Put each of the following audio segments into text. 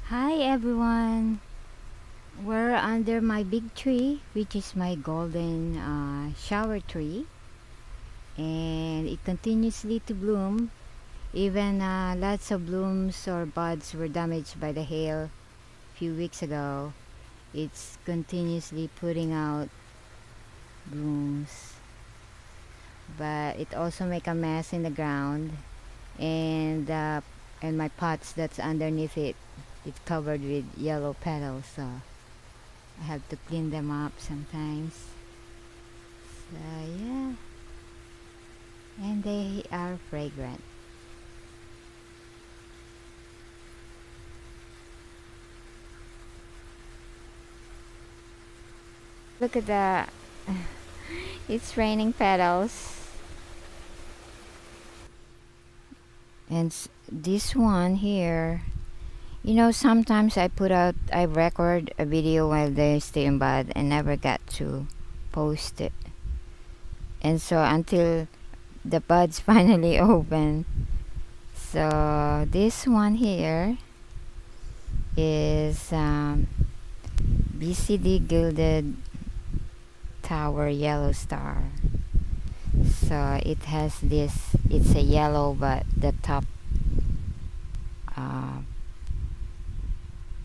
Hi everyone! We're under my big tree, which is my golden shower tree, and it continuously to bloom. Even lots of blooms or buds were damaged by the hail a few weeks ago. It's continuously putting out blooms, but it also make a mess in the ground, and my pots that's underneath it, it's covered with yellow petals, so I have to clean them up sometimes. So yeah, and they are fragrant. Look at that. It's raining petals. And this one here, you know, sometimes I record a video while they stay in bud and never got to post it. And so until the buds finally open. So this one here is BCD Gilded Tower Yellow Star. So it has this, it's a yellow, but the top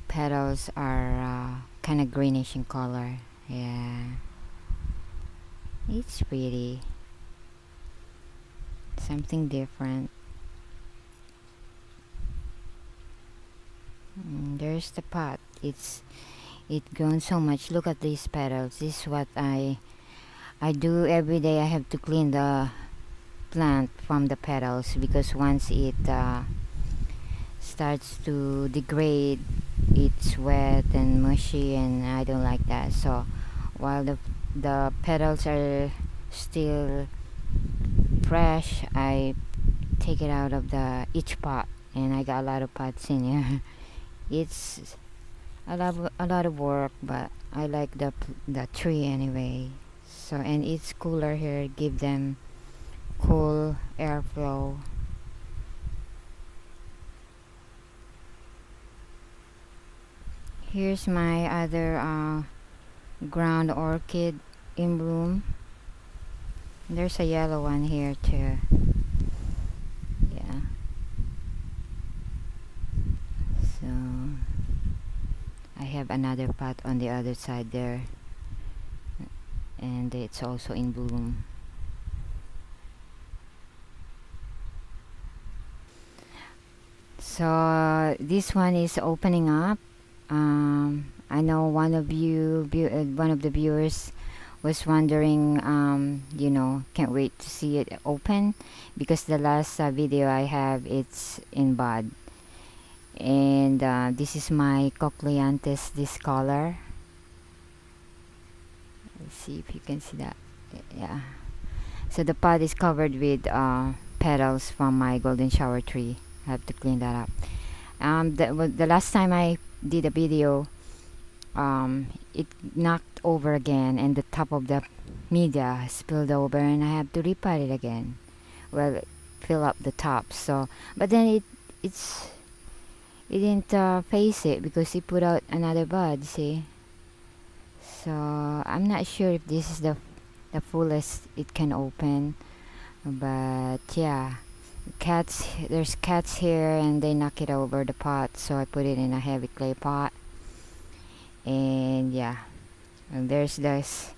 petals are kind of greenish in color. Yeah, it's pretty, something different. There's the pot. It grown so much. Look at these petals. This is what I do every day. I have to clean the plant from the petals, because once it starts to degrade, it's wet and mushy, and I don't like that. So while the petals are still fresh, I take it out of each pot, and I got a lot of pots in here. It's a lot of work, but I like the tree anyway. So, and it's cooler here, give them cool airflow. Here's my other ground orchid in bloom. There's a yellow one here too. Yeah. So I have another pot on the other side there, and it's also in bloom. So this one is opening up. I know one of the viewers was wondering, you know, can't wait to see it open, because the last video I have, it's in bud. And this is my cochleanthus, this color. Let's see if you can see that. Yeah, so the pot is covered with petals from my golden shower tree. I have to clean that up. The last time I did a video, it knocked over again, and the top of the media spilled over, and I have to repot it again. Well, fill up the top. So, but then it didn't face it, because it put out another bud. See, so I'm not sure if this is the fullest it can open, but yeah. There's cats here, and they knock it over the pot, so I put it in a heavy clay pot. And yeah, and there's this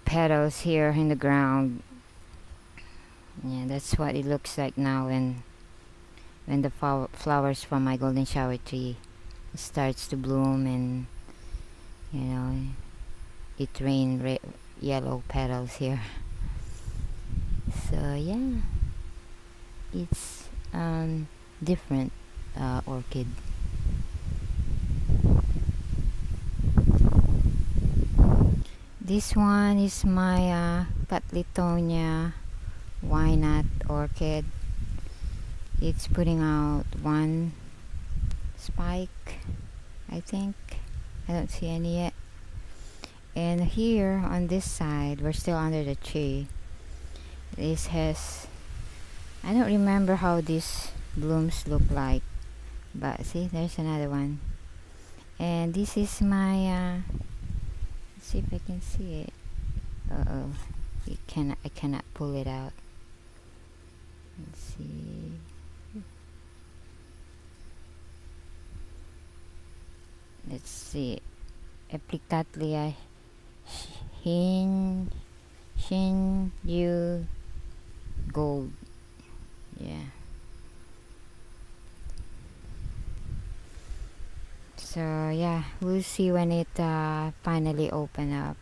petals here in the ground. Yeah, that's what it looks like now when the flowers from my golden shower tree starts to bloom, and you know, it rain yellow petals here. So yeah, it's different orchid. This one is my Latonia why not orchid. It's putting out one spike, I think. I don't see any yet. And here on this side, we're still under the tree. This has, I don't remember how these blooms look like, but see, there's another one. And this is my let's see if I can see it. Uh-oh, I cannot pull it out. Let's see. Let's see. Eplicatlia Shin Yu Gold. Yeah. So yeah, we'll see when it finally open up.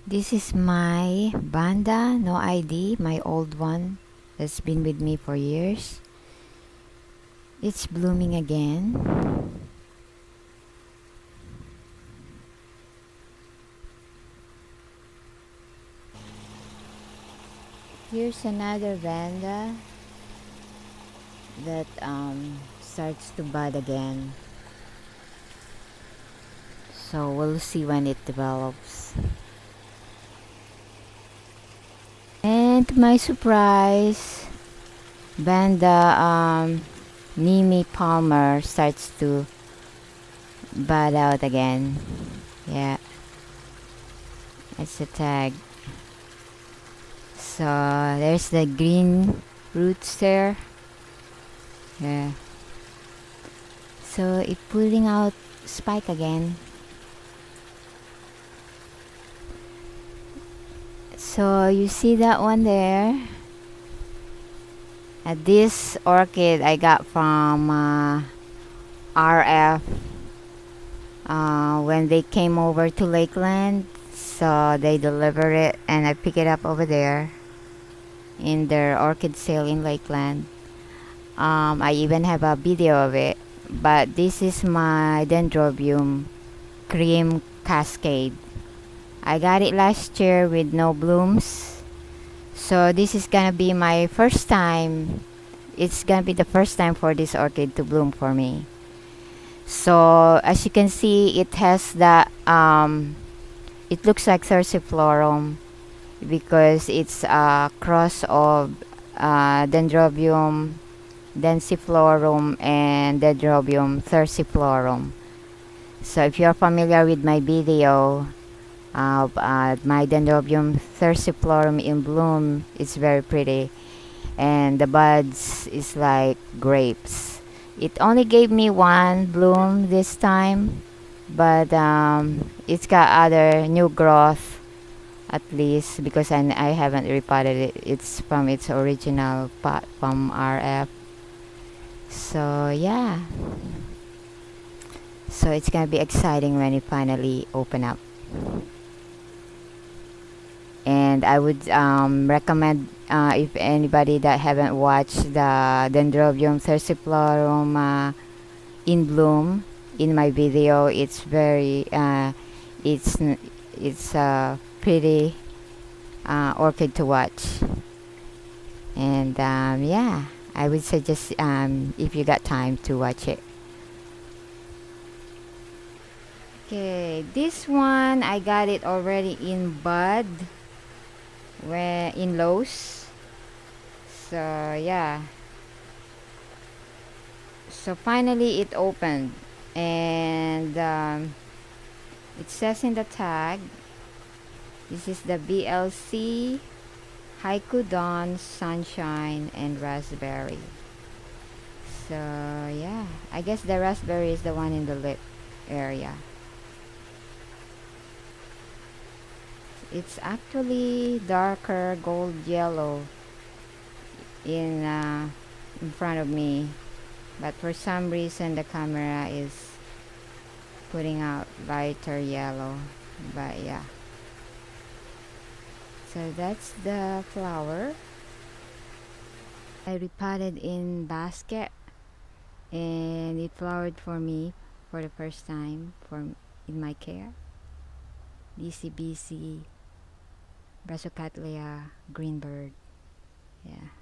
This is my Bandha, no ID, my old one that's been with me for years. It's blooming again. Here's another Bandha that starts to bud again. So we'll see when it develops. And to my surprise, Bandha Nimi Palmer starts to bud out again. Yeah, it's a tag. So there's the green roots there. Yeah. So it's pulling out spike again. So you see that one there? This orchid I got from RF when they came over to Lakeland. So they delivered it and I picked it up over there in their orchid sale in Lakeland. I even have a video of it. But this is my Dendrobium Cream Cascade. I got it last year with no blooms. So this is gonna be my first time. It's gonna be the first time for this orchid to bloom for me. So as you can see, it has the it looks like Thersiflorum because it's a cross of Dendrobium densiflorum and Dendrobium thersiflorum. So if you're familiar with my video of my Dendrobium thersiflorum in bloom, it's very pretty and the buds is like grapes. It only gave me one bloom this time, but it's got other new growth at least because I haven't repotted it. It's from its original pot from RF. So yeah, so it's gonna be exciting when it finally open up. And I would recommend if anybody that haven't watched the Dendrobium thersiflorum in bloom in my video, it's very it's a pretty orchid to watch. And yeah, I would suggest if you got time to watch it. Okay, this one I got it already in bud when in Lowe's. So yeah, so finally it opened and it says in the tag, this is the BLC Haiku Dawn Sunshine and Raspberry. So yeah, I guess the raspberry is the one in the lip area. It's actually darker gold yellow in front of me, but for some reason the camera is putting out lighter yellow. But yeah, so that's the flower. I repotted in basket and it flowered for me for the first time in my care. DCBC Brasocatlia Greenberg. Yeah.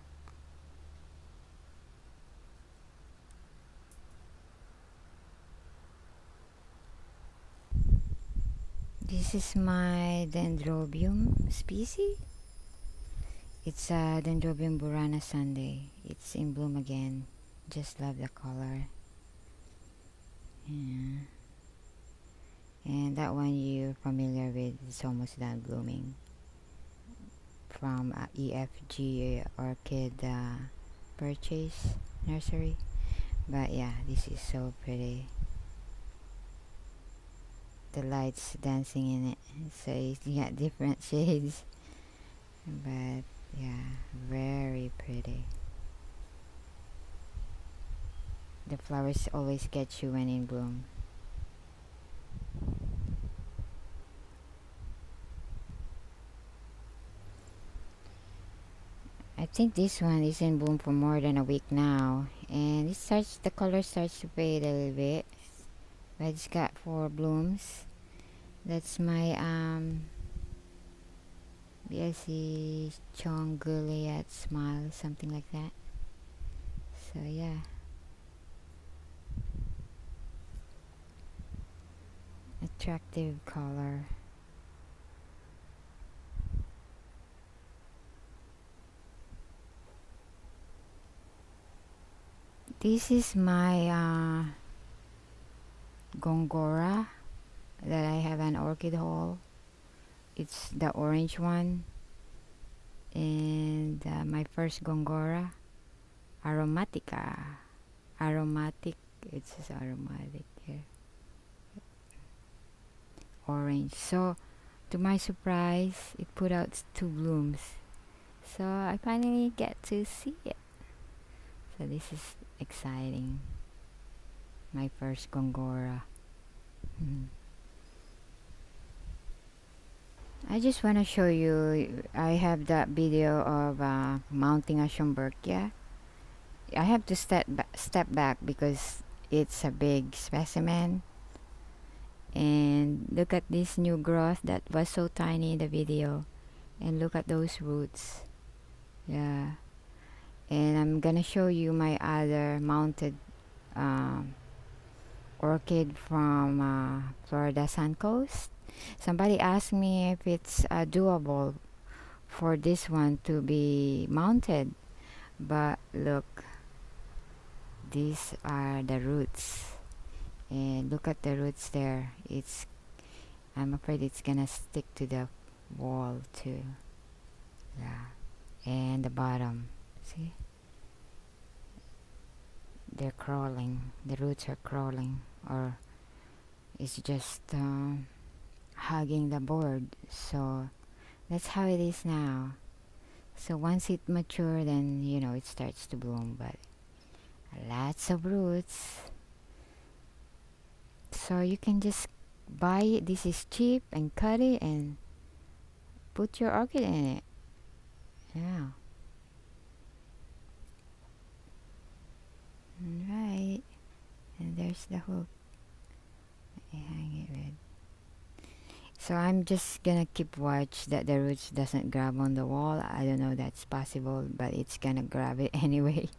This is my Dendrobium species. It's a Dendrobium Piranha Sunday. It's in bloom again. Just love the color. Yeah. And that one you're familiar with, it's almost done blooming. From EFG Orchid Purchase Nursery. But yeah, this is so pretty. The lights dancing in it, so you got different shades. But yeah, very pretty. The flowers always catch you when in bloom. I think this one is in bloom for more than a week now, and the color starts to fade a little bit, but it's got 4 blooms. That's my BSC Chongguliat smile, something like that. So yeah, attractive color. This is my Gongura that I have an orchid haul. It's the orange one, and my first Gongura, aromatic. It says aromatic here. Orange. So to my surprise, it put out 2 blooms. So I finally get to see it. So this is exciting. My first Gongura. I just want to show you, I have that video of mounting a Schomburg. Yeah, I have to step back because it's a big specimen. And look at this new growth that was so tiny in the video, and look at those roots. Yeah, and I'm gonna show you my other mounted orchid from Florida Sun Coast. Somebody asked me if it's doable for this one to be mounted, but look, these are the roots, and look at the roots there. I'm afraid it's gonna stick to the wall too. Yeah, and the bottom, see, they're crawling, the roots are crawling, or it's just hugging the board. So that's how it is now. So once it matures, then you know it starts to bloom, but lots of roots. So you can just buy it. This is cheap, and cut it and put your orchid in it. Yeah. Right. And there's the hook. I hang it with. So I'm just gonna keep watch that the roots doesn't grab on the wall. I don't know that's possible, but it's gonna grab it anyway.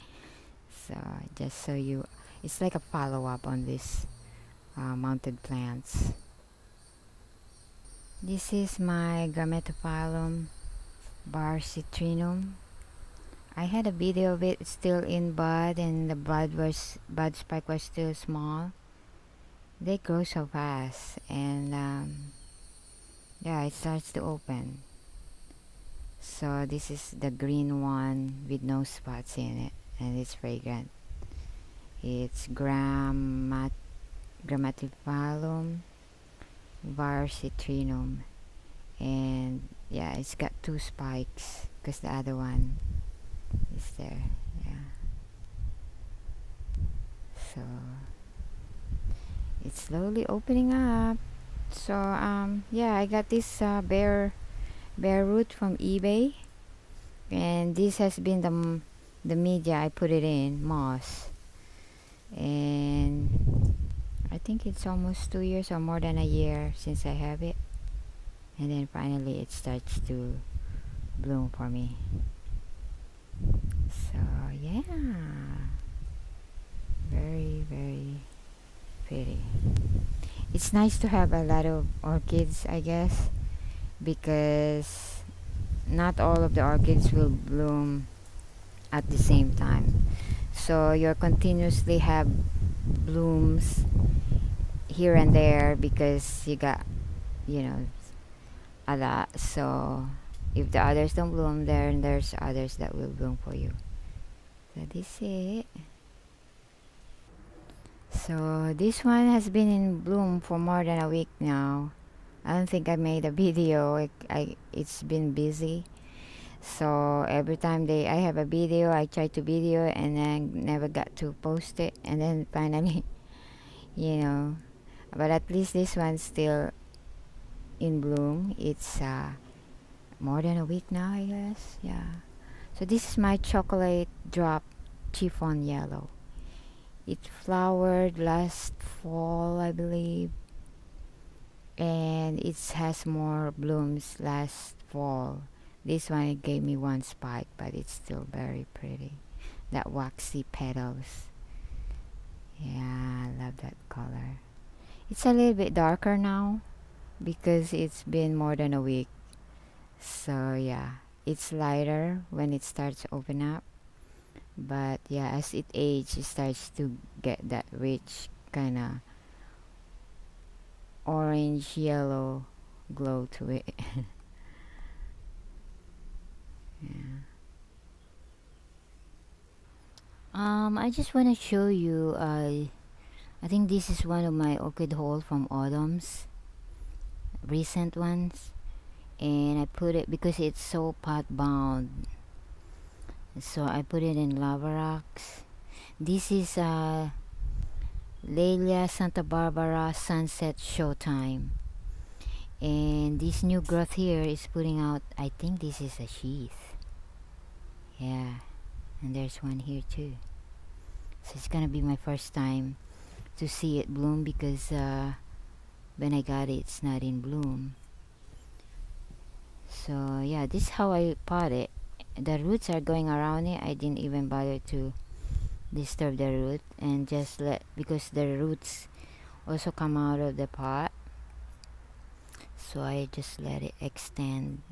So just so you, it's like a follow-up on this mounted plants. This is my Phylum Barcitrinum. I had a video of it still in bud, and the bud spike was still small. They grow so fast, and yeah, it starts to open. So this is the green one with no spots in it, and it's fragrant. It's Grammatifilum Barcitrinum, and yeah, it's got 2 spikes because the other one is there. Yeah, so it's slowly opening up. So yeah, I got this bare root from eBay, and this has been the media I put it in, moss, and I think it's almost 2 years or more than a year since I have it, and then finally it starts to bloom for me. So yeah, very, very pretty. It's nice to have a lot of orchids, I guess, because not all of the orchids will bloom at the same time. So you'll continuously have blooms here and there because you got, you know, a lot. So if the others don't bloom, then there's others that will bloom for you. So this is it. So this one has been in bloom for more than a week now. I don't think I made a video. It's been busy. So every time I have a video, I try to video and then never got to post it. And then finally, you know, but at least this one's still in bloom. It's more than a week now, I guess. Yeah. So this is my chocolate drop chiffon yellow. It flowered last fall, I believe, and it has more blooms last fall. This one, it gave me one spike, but it's still very pretty. That waxy petals. Yeah, I love that color. It's a little bit darker now because it's been more than a week. So yeah, it's lighter when it starts to open up. But yeah, as it ages, it starts to get that rich kind of orange yellow glow to it. Yeah. I just want to show you. I think this is one of my orchid haul from autumns, recent ones, and I put it because it's so pot bound. So I put it in lava rocks. This is Lelia Santa Barbara Sunset Showtime, and this new growth here is putting out, I think this is a sheath. Yeah, and there's one here too. So it's gonna be my first time to see it bloom because when I got it, it's not in bloom. So yeah, this is how I pot it. The roots are going around it. I didn't even bother to disturb the root and just let, because the roots also come out of the pot, so I just let it extend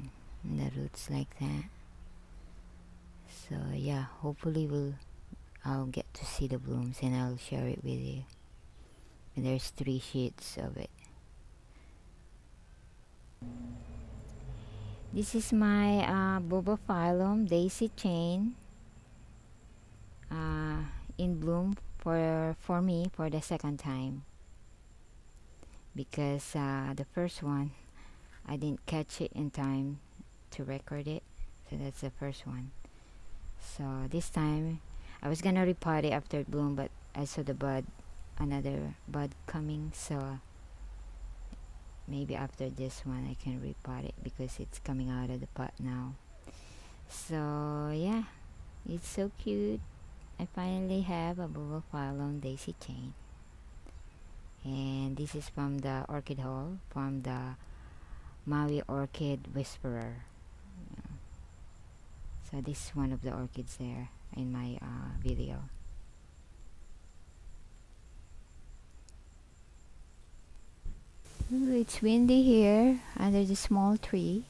the roots like that. So yeah, hopefully I'll get to see the blooms and I'll share it with you. And there's 3 sheets of it. This is my Bobo phylum daisy chain, in bloom for me for the second time, because the first one I didn't catch it in time to record it, so that's the first one. So this time I was gonna repot it after it bloom, but I saw the bud, another bud coming, so maybe after this one I can repot it because it's coming out of the pot now. So yeah, it's so cute. I finally have a Bobo phylum daisy chain, and this is from the orchid haul from the Maui Orchid Whisperer. So this is one of the orchids there in my video. Ooh, it's windy here under the small tree,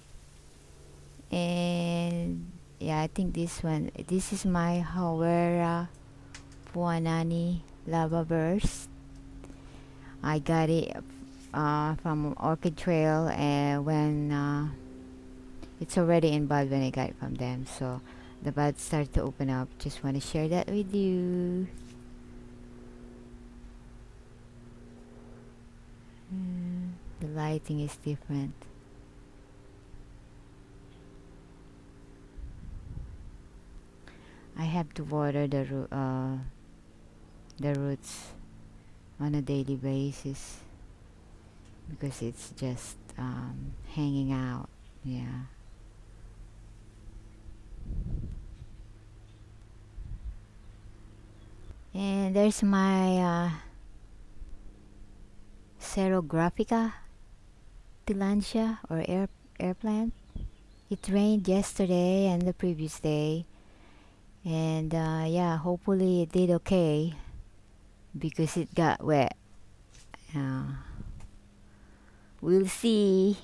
and yeah, I think this is my Hawera Puanani Lava Burst. I got it from Orchid Trail, and when it's already in bud when I got it from them, so the buds start to open up. Just want to share that with you. The lighting is different. I have to water the roots on a daily basis because it's just hanging out. Yeah. And there's my Xerographica Tillandsia or air plant. It rained yesterday and the previous day, and yeah, hopefully it did okay because it got wet. We'll see.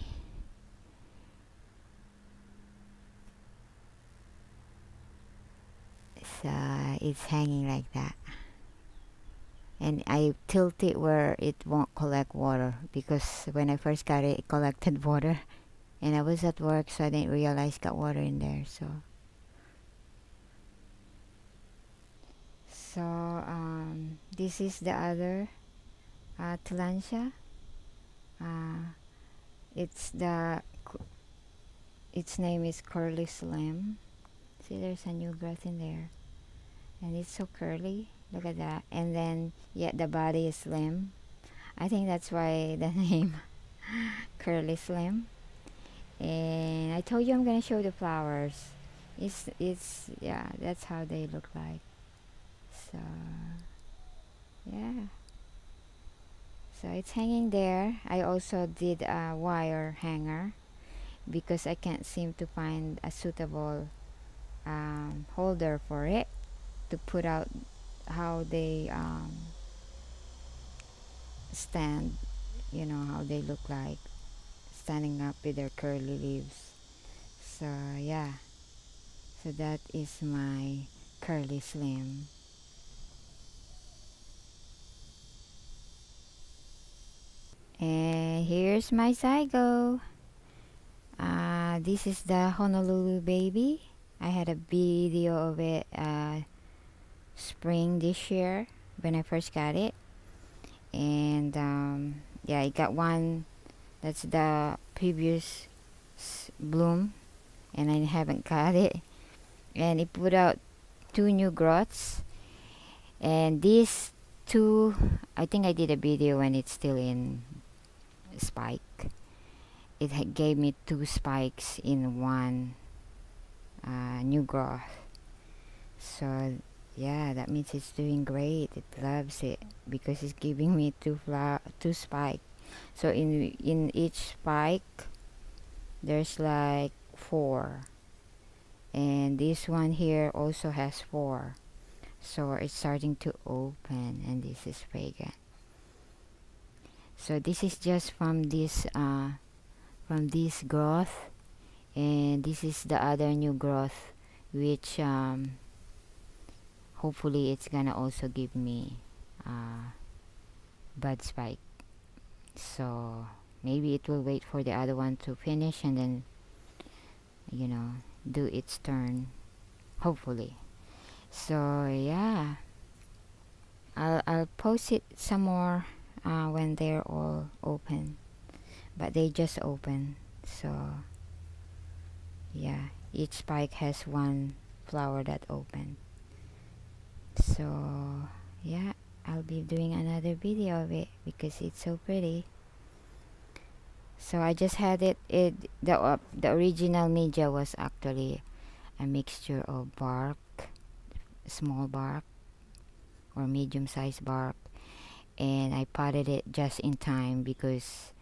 it's hanging like that, and I tilt it where it won't collect water, because when I first got it, it collected water, and I was at work, so I didn't realize got water in there. So this is the other Tillandsia. Its name is Curly Slim. See, there's a new growth in there, and it's so curly. Look at that. And then yet the body is slim. I think that's why the name Curly Slim. And I told you I'm gonna show the flowers. It's yeah, that's how they look like. So yeah, so it's hanging there. I also did a wire hanger because I can't seem to find a suitable holder for it to put out how they stand, you know, how they look like standing up with their curly leaves. So yeah, so that is my Curly Slim. And here's my zygo. This is the Honolulu Baby. I had a video of it spring this year when I first got it, and yeah, I got one that's the previous bloom, and I haven't got it, and it put out 2 new growths, and these 2, I think I did a video when it's still in spike. It gave me 2 spikes in one new growth. So yeah, that means it's doing great. It loves it because it's giving me 2 spikes. So in each spike there's like 4, and this one here also has 4. So it's starting to open, and this is fragrant. So this is just from this growth, and this is the other new growth, which hopefully it's gonna also give me bud spike. So maybe it will wait for the other one to finish and then, you know, do its turn, hopefully. So yeah, I'll post it some more when they're all open, but they just open. So yeah, each spike has 1 flower that opened. So yeah, I'll be doing another video of it because it's so pretty. So I just had the original media was actually a mixture of bark, small bark or medium-sized bark, and I potted it just in time because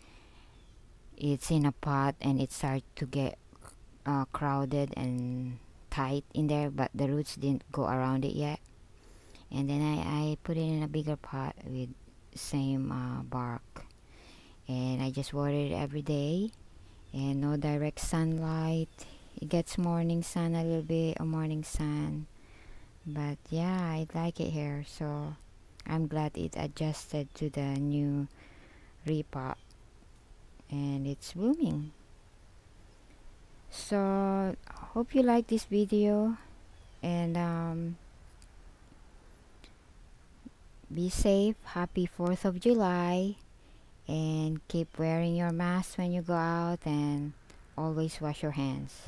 it's in a pot and it started to get crowded and tight in there, but the roots didn't go around it yet. And then I put it in a bigger pot with same bark, and I just water it every day, and no direct sunlight. It gets morning sun a little bit, or morning sun, but yeah, I like it here. So I'm glad it adjusted to the new repot, and it's blooming. So hope you like this video, and be safe. Happy 4th of July, and keep wearing your mask when you go out, and always wash your hands.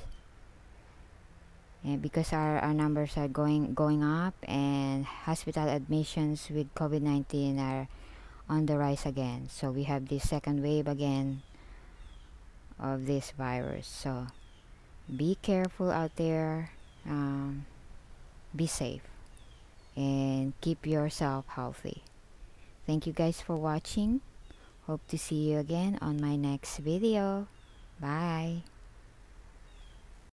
And because our numbers are going up, and hospital admissions with COVID-19 are on the rise again, so we have this second wave again of this virus. So be careful out there, be safe, and keep yourself healthy. Thank you guys for watching. Hope to see you again on my next video. Bye.